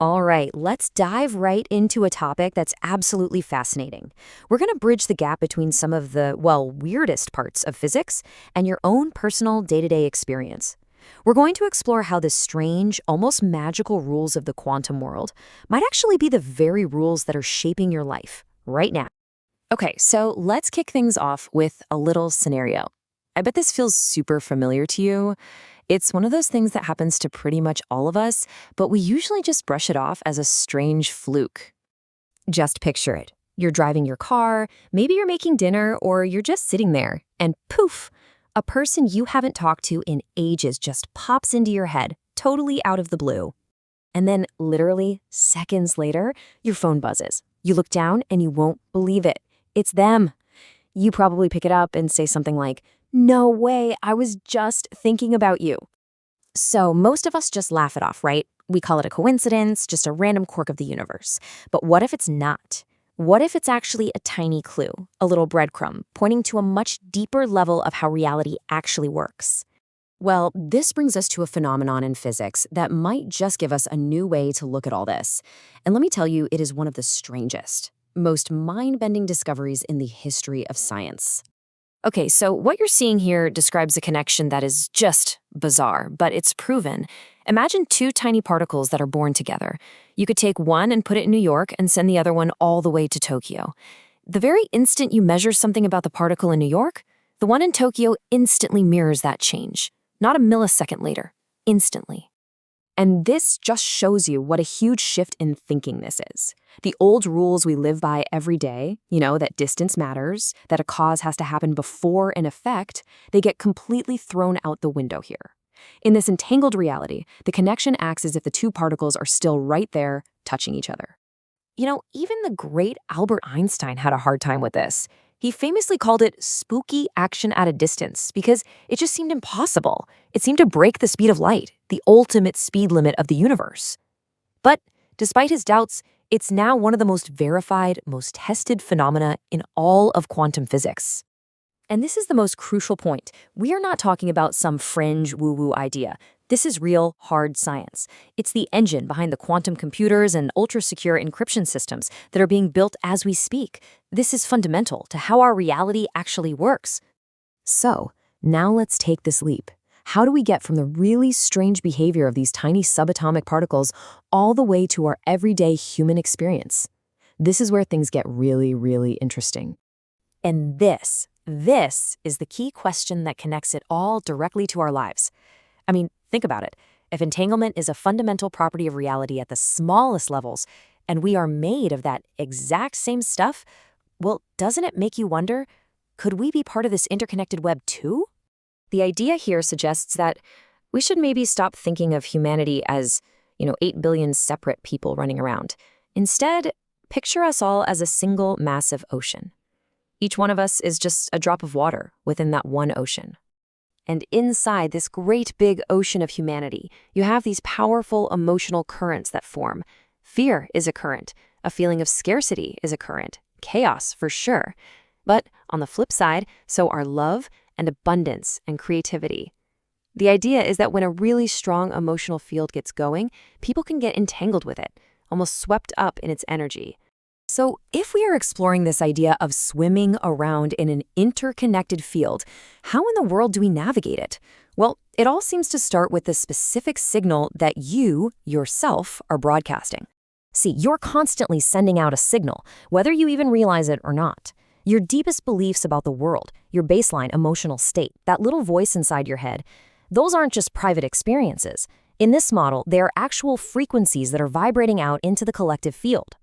All right, let's dive right into a topic that's absolutely fascinating. We're going to bridge the gap between some of the, well, weirdest parts of physics and your own personal day-to-day experience. We're going to explore how the strange, almost magical rules of the quantum world might actually be the very rules that are shaping your life right now. Okay, so let's kick things off with a little scenario. I bet this feels super familiar to you. It's one of those things that happens to pretty much all of us, but we usually just brush it off as a strange fluke. Just picture it. You're driving your car, maybe you're making dinner, or you're just sitting there, and poof, a person you haven't talked to in ages just pops into your head, totally out of the blue. And then, literally, seconds later, your phone buzzes. You look down and you won't believe it. It's them. You probably pick it up and say something like, "No way, I was just thinking about you." So most of us just laugh it off, right? We call it a coincidence, just a random quirk of the universe. But what if it's not? What if it's actually a tiny clue, a little breadcrumb, pointing to a much deeper level of how reality actually works? Well, this brings us to a phenomenon in physics that might just give us a new way to look at all this. And let me tell you, it is one of the strangest, most mind-bending discoveries in the history of science. Okay, so what you're seeing here describes a connection that is just bizarre, but it's proven. Imagine two tiny particles that are born together. You could take one and put it in New York and send the other one all the way to Tokyo. The very instant you measure something about the particle in New York, the one in Tokyo instantly mirrors that change. Not a millisecond later, instantly. And this just shows you what a huge shift in thinking this is. The old rules we live by every day, that distance matters, that a cause has to happen before an effect, they get completely thrown out the window here. In this entangled reality, the connection acts as if the two particles are still right there, touching each other. Even the great Albert Einstein had a hard time with this. He famously called it spooky action at a distance because it just seemed impossible. It seemed to break the speed of light, the ultimate speed limit of the universe. But despite his doubts, it's now one of the most verified, most tested phenomena in all of quantum physics. And this is the most crucial point. We are not talking about some fringe woo-woo idea. This is real, hard science. It's the engine behind the quantum computers and ultra-secure encryption systems that are being built as we speak. This is fundamental to how our reality actually works. So, now let's take this leap. How do we get from the really strange behavior of these tiny subatomic particles all the way to our everyday human experience? This is where things get really, really interesting. And this is the key question that connects it all directly to our lives. I mean, think about it. If entanglement is a fundamental property of reality at the smallest levels, and we are made of that exact same stuff, well, doesn't it make you wonder, could we be part of this interconnected web too? The idea here suggests that we should maybe stop thinking of humanity as, 8 billion separate people running around. Instead, picture us all as a single massive ocean. Each one of us is just a drop of water within that one ocean. And inside this great big ocean of humanity, you have these powerful emotional currents that form. Fear is a current. A feeling of scarcity is a current. Chaos, for sure. But on the flip side, so are love and abundance and creativity. The idea is that when a really strong emotional field gets going, people can get entangled with it, almost swept up in its energy. So if we are exploring this idea of swimming around in an interconnected field, how in the world do we navigate it? Well, it all seems to start with the specific signal that you, yourself, are broadcasting. See, you're constantly sending out a signal, whether you even realize it or not. Your deepest beliefs about the world, your baseline emotional state, that little voice inside your head, those aren't just private experiences. In this model, they are actual frequencies that are vibrating out into the collective field.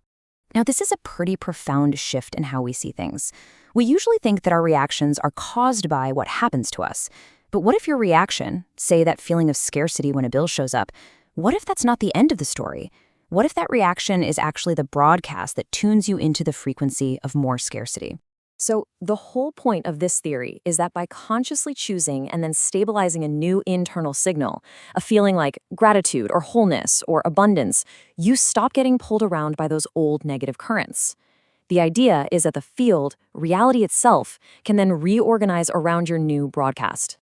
Now, this is a pretty profound shift in how we see things. We usually think that our reactions are caused by what happens to us. But what if your reaction, say that feeling of scarcity when a bill shows up, what if that's not the end of the story? What if that reaction is actually the broadcast that tunes you into the frequency of more scarcity? So the whole point of this theory is that by consciously choosing and then stabilizing a new internal signal, a feeling like gratitude or wholeness or abundance, you stop getting pulled around by those old negative currents. The idea is that the field, reality itself, can then reorganize around your new broadcast.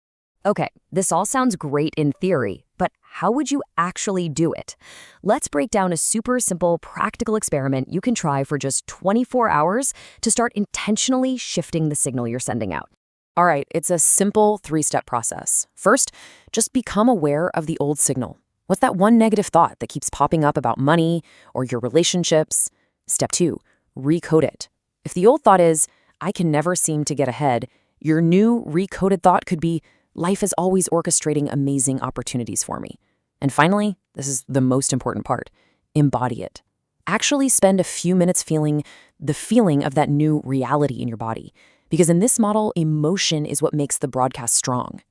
Okay, this all sounds great in theory, but how would you actually do it? Let's break down a super simple, practical experiment you can try for just 24 hours to start intentionally shifting the signal you're sending out. All right, it's a simple three-step process. First, just become aware of the old signal. What's that one negative thought that keeps popping up about money or your relationships? Step two, recode it. If the old thought is, I can never seem to get ahead, your new recoded thought could be, life is always orchestrating amazing opportunities for me. And finally, this is the most important part, embody it. Actually spend a few minutes feeling the feeling of that new reality in your body. Because in this model, emotion is what makes the broadcast strong.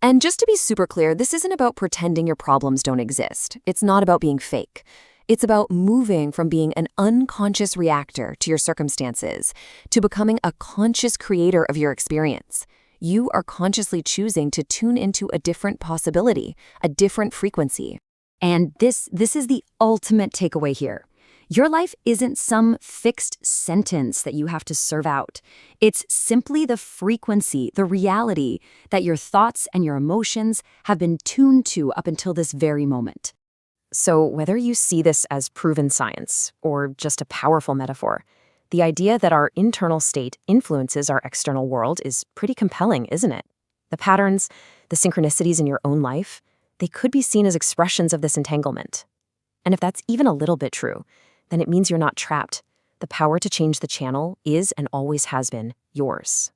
And just to be super clear, this isn't about pretending your problems don't exist. It's not about being fake. It's about moving from being an unconscious reactor to your circumstances to becoming a conscious creator of your experience. You are consciously choosing to tune into a different possibility, a different frequency. And this is the ultimate takeaway here. Your life isn't some fixed sentence that you have to serve out. It's simply the frequency, the reality that your thoughts and your emotions have been tuned to up until this very moment. So whether you see this as proven science or just a powerful metaphor, the idea that our internal state influences our external world is pretty compelling, isn't it? The patterns, the synchronicities in your own life, they could be seen as expressions of this entanglement. And if that's even a little bit true, then it means you're not trapped. The power to change the channel is and always has been yours.